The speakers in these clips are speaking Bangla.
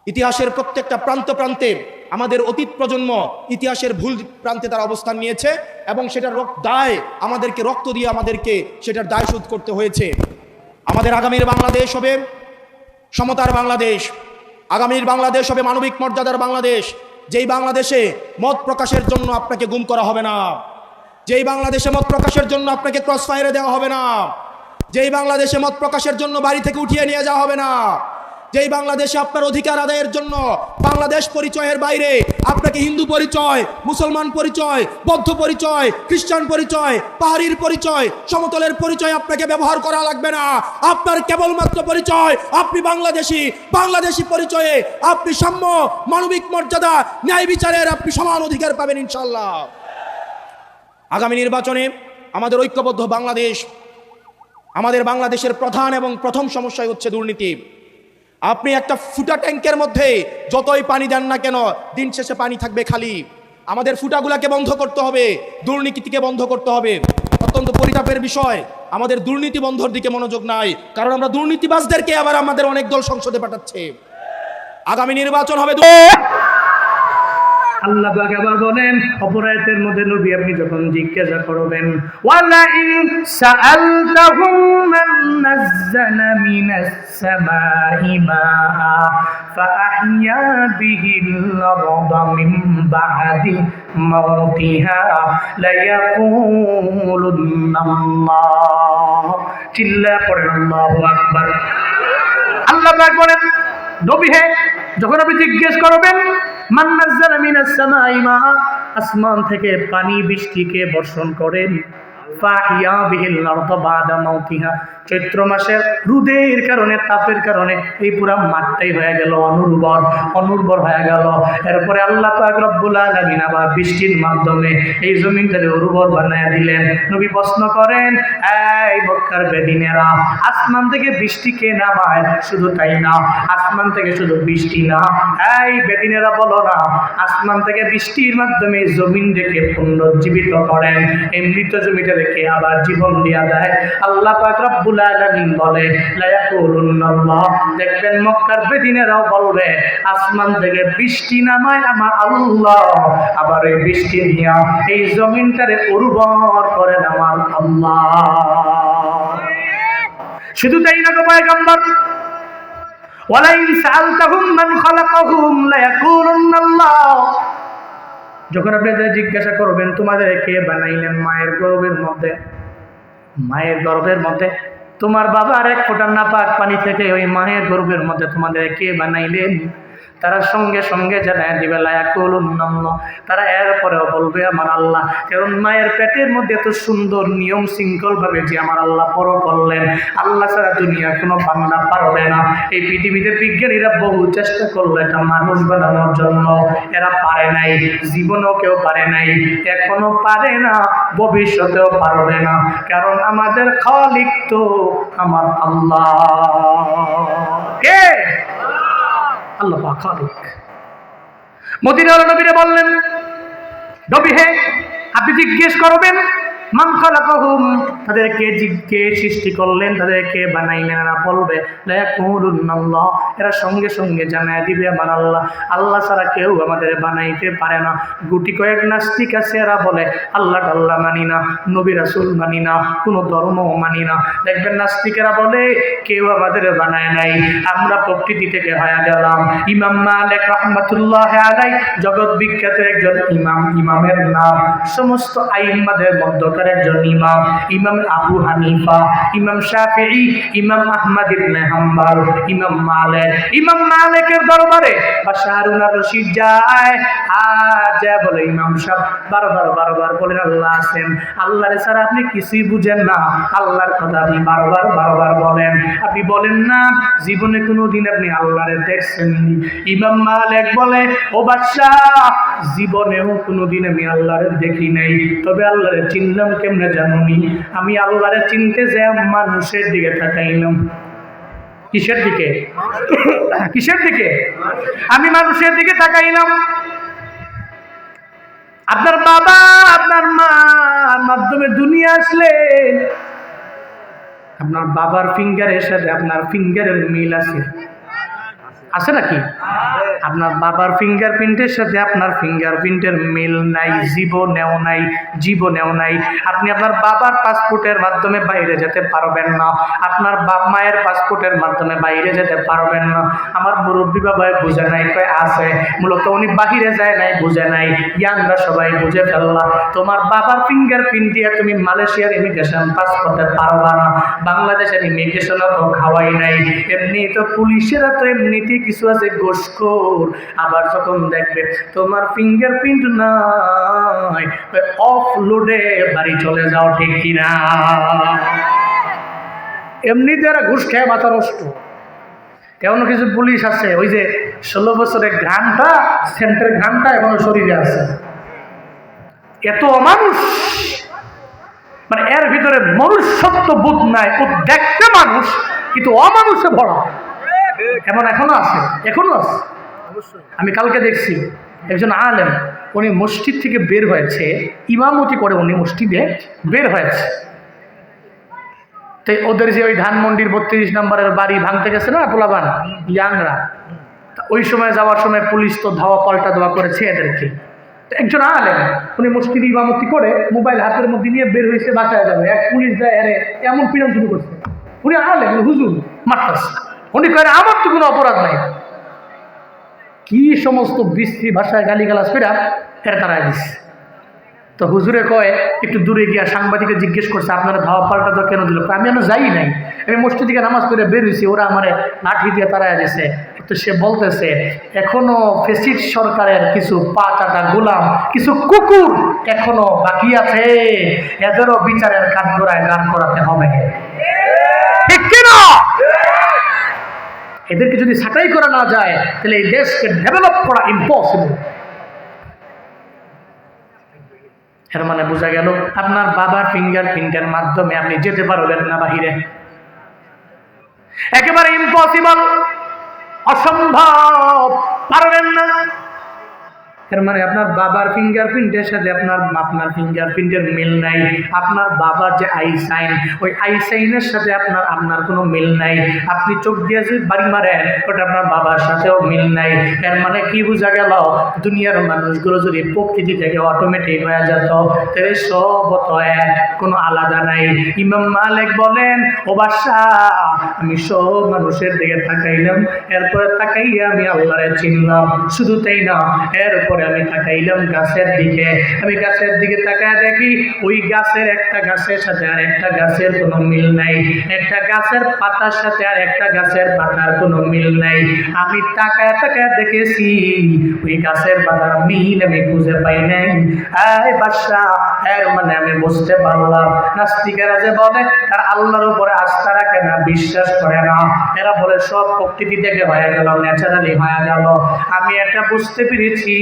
ইতিহাসের প্রত্যেকটা প্রান্ত প্রান্তে আমাদের অতীত প্রজন্ম ইতিহাসের ভুল প্রান্তে তারা অবস্থান নিয়েছে এবং সেটার দায় আমাদেরকে রক্ত দিয়ে আমাদেরকে সেটার দায় শোধ করতে হয়েছে। আমাদের আগামীর বাংলাদেশ হবে সমতার বাংলাদেশ, আগামীর বাংলাদেশ হবে মানবিক মর্যাদার বাংলাদেশ, যেই বাংলাদেশে মত প্রকাশের জন্য আপনাকে গুম করা হবে না, যেই বাংলাদেশে মত প্রকাশের জন্য আপনাকে ক্রস ফায়ারে দেওয়া হবে না, যেই বাংলাদেশে মত প্রকাশের জন্য বাড়ি থেকে উঠিয়ে নিয়ে যাওয়া হবে না, যেই বাংলাদেশে আপনার অধিকার আদায়ের জন্য বাংলাদেশ পরিচয়ের বাইরে আপনাকে হিন্দু পরিচয়, মুসলমান পরিচয়, বৌদ্ধ পরিচয়, খ্রিস্টান পরিচয়, পাহাড়ির পরিচয়, সমতলের পরিচয় আপনাকে ব্যবহার করা লাগবে না। আপনার কেবলমাত্র পরিচয় আপনি বাংলাদেশি, বাংলাদেশি পরিচয়ে আপনি সাম্য, মানবিক মর্যাদা, ন্যায় বিচারের আপনি সমান অধিকার পাবেন ইনশাআল্লাহ। আগামী নির্বাচনে আমাদের ঐক্যবদ্ধ বাংলাদেশ, আমাদের বাংলাদেশের প্রধান এবং প্রথম সমস্যাই হচ্ছে দুর্নীতি। আপনি একটা ফুটা ট্যাঙ্কের মধ্যে যতই পানি দেন না কেন দিন শেষে পানি থাকবে খালি। আমাদের ফুটাগুলাকে বন্ধ করতে হবে, দুর্নীতিকে বন্ধ করতে হবে। অত্যন্ত পরিতাপের বিষয়, আমাদের দুর্নীতি বন্ধর দিকে মনোযোগ নাই, কারণ আমরা দুর্নীতিবাজদেরকে আবার আমাদের অনেক দল সংসদে পাঠাচ্ছে। আগামী নির্বাচন হবে আল্লাহ পাক আবার বলেন অপর আয়াতের মধ্যে, নবী আপনি যখন জিজ্ঞাসা করবেন, ওয়ালা ইন সাআলতাহুম মান নাযালা মিনাস সামাই মাআ ফাআহইয়া বিহিল আরদা মিন বা'দি মাউতিহা লায়াকুলুন্নাল্লাহ। চিল্লা পড়েন আল্লাহু আকবার। আল্লাহ পাক বলেন নবী হে, যখন আপনি জিজ্ঞেস করবেন মান নাযালা মিনাস সামাই মা, আসমান থেকে পানি বৃষ্টিকে বর্ষণ করেন, ফাহিয়া বিহিল আরদা বাদা মাউতিহা, চৈত্র মাসের রোদের কারণে, তাপের কারণে এই পুরা মাঠটাই হয়ে গেল অনুর্বর হয়ে গেল। এরপরে আল্লাহ পাক রব্বুল আলামিন আবার বৃষ্টির মাধ্যমে এই জমিনটাকে উর্বর বানায় দিলেন। নবী প্রশ্ন করেন, এই মক্কার বেদিনেরা, আসমান থেকে বৃষ্টি কে নামায়? শুধু তাই না, আসমান থেকে শুধু বৃষ্টি না, এই বেদিনেরা বলো না, আসমান থেকে বৃষ্টির মাধ্যমে জমিন দেখে পুনরুজ্জীবিত করেন, এই মৃত জমিটা দেখে আবার জীবন দিয়া দেয়। আল্লাহ পাক রব্বুল আলামিন বলে লায়াকুলুন্নাল্লাহ, দেখবেন মক্কার বেদিনেরাও বলবে আসমান থেকে বৃষ্টি নামায় আমার আল্লাহ, আবার এই বৃষ্টি দিয়া এই জমিনটারে উর্বর করেন আমার আল্লাহ। শুধু তাই না গো পয়গম্বর, ওয়ালা ইন সাআলতাহুম মান খালাকাহুম লায়াকুলুন্নাল্লাহ, যখন আপনাদের জিজ্ঞাসা করবেন তোমাদের কে বানাইলেন মায়ের গর্ভের মধ্যে, তোমার বাবার এক ফোঁটা নাপাক পানি থেকে ওই মায়ের গর্ভের মধ্যে তোমাদের কে বানাইলেন, তারা সঙ্গে সঙ্গে জানায় দিবে লায়াকুলুন্নাল্লাহ, তারা এরপরেও বলবে আমার আল্লাহ। কারণ মায়ের পেটের মধ্যে এত সুন্দর নিয়ম শৃঙ্খল ভাবে যে আমার আল্লাহ বড় করলেন, আল্লাহ ছাড়া দুনিয়ার কোনো বান্দা পারবে না। এই পৃথিবীতে বিজ্ঞানীরা বহু চেষ্টা করলো এটা মানুষ বানানোর জন্য, এরা পারে নাই, জীবনেও কেউ পারে নাই, এখনো পারে না, ভবিষ্যতেও পারবে না। কারণ আমাদের খালিক তো আমার আল্লাহ। কে? আল্লাহ পাক খালিক। মদিনার নবীরে বললেন, নবী হে, আপনি জিজ্ঞেস করবেন মান খালাকাহুম, তাদেরকে কে সৃষ্টি করলেন, তাদেরকে বানাইলেন, এরা বলবে লায়াকুলুন্নাল্লাহ, এরা সঙ্গে সঙ্গে জানায় দিবে আমার আল্লাহ, আল্লাহ ছাড়া কেউ আমাদের বানাইতে পারে না। গুটি কয়েক নাস্তিক আছে, এরা বলে আল্লাহ টাল্লাহ মানি না, নবী রাসূল মানি না, কোনো ধর্মও মানি না। দেখবেন নাস্তিকেরা বলে কেউ আমাদের বানায় নাই, আমরা প্রকৃতি থেকে হয়ে গেলাম। ইমাম মালিক রাহমাতুল্লাহ আলাইহি জগৎ বিখ্যাত একজন ইমামের নাম সমস্ত আইম্মাদের মধ্যকার একজন ইমাম, ইমাম আবু হানিফা, ইমাম শাফিঈ, ইমাম আহমদ ইবনে হাম্বল, ইমাম মালিকের দরবারে বাশারুন রশিদ যায়, আর বলে ইমাম সাহেব বারবার বলেন আল্লাহ আছেন, আল্লাহর ছাড়া আপনি কিছুই বুঝেন না, আল্লাহর কথা আপনি বারবার বলেন, আপনি বলেন না জীবনে কোনোদিন আপনি আল্লাহরে দেখছেননি। ইমাম মালিক বলে ও বাদশাহ, জীবনেও কোনোদিন আমি আল্লাহরে দেখি নাই, তবে আল্লাহরে চিনলাম কেমনে জানুনি? আমি আল্লাহরে চিনতে যে মানুষের দিকে তাকাইলাম। কিসের দিকে? আমি মানুষের দিকে তাকাইলাম। আপনার বাবা আপনার মার মাধ্যমে দুনিয়া আসলেন, আপনার বাবার ফিঙ্গারের সাথে আপনার ফিঙ্গারের মিল আছে, আছে নাকি? আপনার বাবার ফিঙ্গারপ্রিন্টের সাথে আপনার ফিঙ্গারপ্রিন্টের মিল নাই, জীবনেও নাই, জীবনেও নাই। আপনি আপনার বাবার পাসপোর্টের মাধ্যমে বাইরে যেতে পারবেন না, আপনার বাপ মায়ের পাসপোর্টের মাধ্যমে বাইরে যেতে পারবেন না। আমার মুরব্বী বাবাই বুঝে নাই, কয় আছে, মূলত উনি বাহিরে যায় নাই, বুঝে নাই। ইয়াংরা সবাই বুঝে ফেললাম, তোমার বাবার ফিঙ্গারপ্রিন্ট দিয়ে তুমি মালয়েশিয়ার ইমিগ্রেশন পাস করতে পারবা না, বাংলাদেশের ইমিগ্রেশনও তো খাওয়াই নাই। এমনি তো পুলিশেরা তো এমনিতেই কিছু আছে ঘুষখোর, আবার যখন দেখবে তোমার ফিঙ্গারপ্রিন্ট নাই, অফ লোডে বাড়ি চলে যাও, ঠিক কিনা? এমনিতে এরা ঘুষ খেয়ে মাথা নষ্ট। এমন কিছু পুলিশ আছে, ওই যে 16 বছরের ঘ্রাণটা, সেন্টের ঘ্রাণটা এখনো শরীরে আছে। এত অমানুষ, মানে এর ভিতরে মনুষ্যত্ব বোধ নাই। ও দেখতে মানুষ কিন্তু অমানুষে ভরা, এমন এখনো আছে, এখনো আছে। আমি কালকে দেখছি একজন আলেম, উনি মসজিদ থেকে বের হয়েছে, ইমামতি করে উনি মসজিদে বের হয়েছে। তো ওদের যে ওই ধানমন্ডির 32 নম্বরের বাড়ি ভাঙতে গেছে না পোলাবান ইয়াংরা, ওই সময় যাওয়ার সময় পুলিশ তো ধাওয়া পাল্টা দেওয়া করেছে এদেরকে। একজন আলেম, উনি মসজিদে ইমামতি করে মোবাইল হাতের মধ্যে নিয়ে বের হয়েছে বাসায় যাবে, এক পুলিশ যায় আরে এমন পীড়ন শুরু করছে। উনি আলেম, হুজুর মারতাছে, উনি কয় আমার তো কোনো অপরাধ নাই। কি সমস্ত বিশ্রী ভাষায় গালিগালাজ ফেরা এর তারাই দিচ্ছে। তো হুজুরে কয়, একটু দূরে গিয়া সাংবাদিকে জিজ্ঞেস করছে আপনারা ধাওয়া পাল্টা তো কেন দিল? আমি যাই নাই, আমি মসজিদ থেকে নামাজ পড়ে বের হয়েছি, ওরা আমার লাঠি দিয়ে তাড়ায় দিয়েছে। তো সে বলতেছে এখনো ফেসিড সরকারের কিছু পা চাটা গোলাম, কিছু কুকুর এখনো বাকি আছে, এদেরও বিচারের কাঠগড়ায় দাঁড় করাতে হবে, ঠিক কিনা? এদেরকে যদি ছাঁটাই করা না যায় তাহলে এই দেশকে ডেভেলপ করা ইম্পসিবল। এর মানে বোঝা গেল আপনার বাবার ফিঙ্গারপ্রিন্টের মাধ্যমে আপনি যেতে পারবেন না বাহিরে, একেবারে ইম্পসিবল, অসম্ভব, পারবেন না। এর মানে আপনার বাবার ফিঙ্গারপ্রিন্টের সাথে আপনার ফিঙ্গারপ্রিন্টের মিল নাই। আপনার বাবার যে আই সাইন, ওই আই সাইনের সাথে আপনার কোনো মিল নাই। আপনি চোখ দিয়ে যে বাড়ি মারেন, ওটা আপনার বাবার সাথেও মিল নাই। এর মানে কি বোঝা গেল? দুনিয়ার মানুষগুলো যদি প্রকৃতি থেকে অটোমেটিক হয়ে যেত তাহলে সব তো এক, কোনো আলাদা নাই। ইমাম মালিক বলেন, ও বাদশাহ, আমি সব মানুষের দিকে তাকাইলাম, এরপরে তাকাইয়া আমি আল্লাহরে চিনলাম। শুধু তাই না, এরপরে আমি তাকাইলাম গাছের দিকে, আমি গাছের দিকে তাকায় দেখি ওই গাছের একটা গাছের সাথে আর একটা গাছের কোনো মিল নাই, একটা গাছের পাতার সাথে আর একটা গাছের পাতার কোনো মিল নাই। আমি তাকায় তাকায় দেখেছি ওই গাছের পাতার মিল আমি খুঁজে পাই নাই। এই বাদশা, এর মানে আমি বুঝতে পারলাম নাস্তিকেরা যে বলে তারা আল্লাহর উপরে আস্থা রাখে না, বিশ্বাস করে না, এরা বলে সব প্রকৃতি থেকে হয়ে গেল, ন্যাচারালি হয়ে গেল। আমি এটা বুঝতে পেরেছি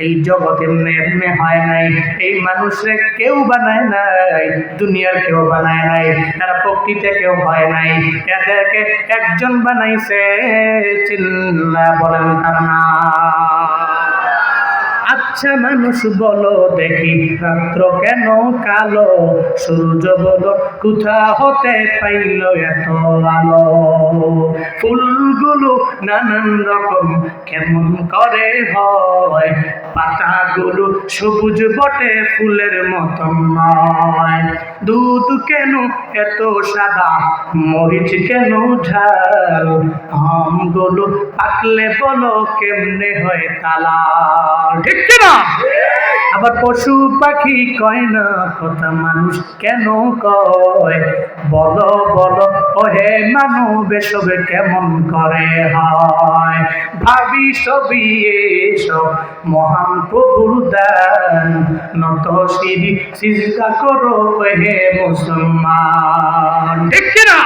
এই জগৎ এমনি এমনি হয় নাই, এই মানুষের কেউ বানায় নাই, দুনিয়ার কেউ বানায় নাই, এরা প্রকৃতিতে কেউ হয় নাই, এদেরকে একজন বানাইছে, চিল্লা বলেন তার নাম। আচ্ছা মানুষ বলো দেখি, রাত্র কেন কালো, সূর্য বলো কোথা হতে পাইল এত আলো, ফুলগুলো নানান রকম কেমন করে হয়, পাতাগুলো সবুজ বটে ফুলের মতন নয়, দুধ কেন এত সাদা, মরিচ কেন ঝাল, আমগুলো পাকলে বলো কেমনে হয় তালা, ঠিক কিনা? আবার পশু পাখি কয় না কথা, মানুষ কেন কয়, বলো বলো ওহে মানব এসবে কেমন করে হয়, ভাবি সবই এসব মহান প্রভুর দান, নত শিরি সিজদা করো হে মুসলমান, ঠিক কিনা?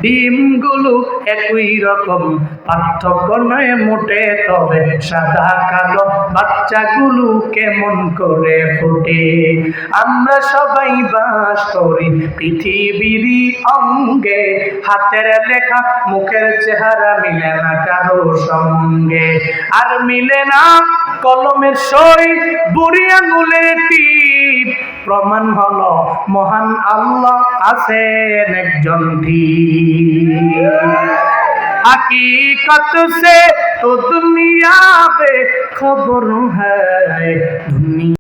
ডিমগুলো একই রকম, পার্থক্য নয় মোটে, তবে সাদা কালো বাচ্চাগুলো কেমন করে ফোটে, আমরা সবাই বাস করি পৃথিবীরই অঙ্গে, হাতের লেখা মুখের চেহারা মিলে না কারোর সঙ্গে। আর মিলে না কলমের সই বুড়ি আঙুলের টিপ, প্রমাণ হলো মহান আল্লাহ আছেন একজন ঠিক। हकीकत से तो दुनिया बेखबर है दुनिया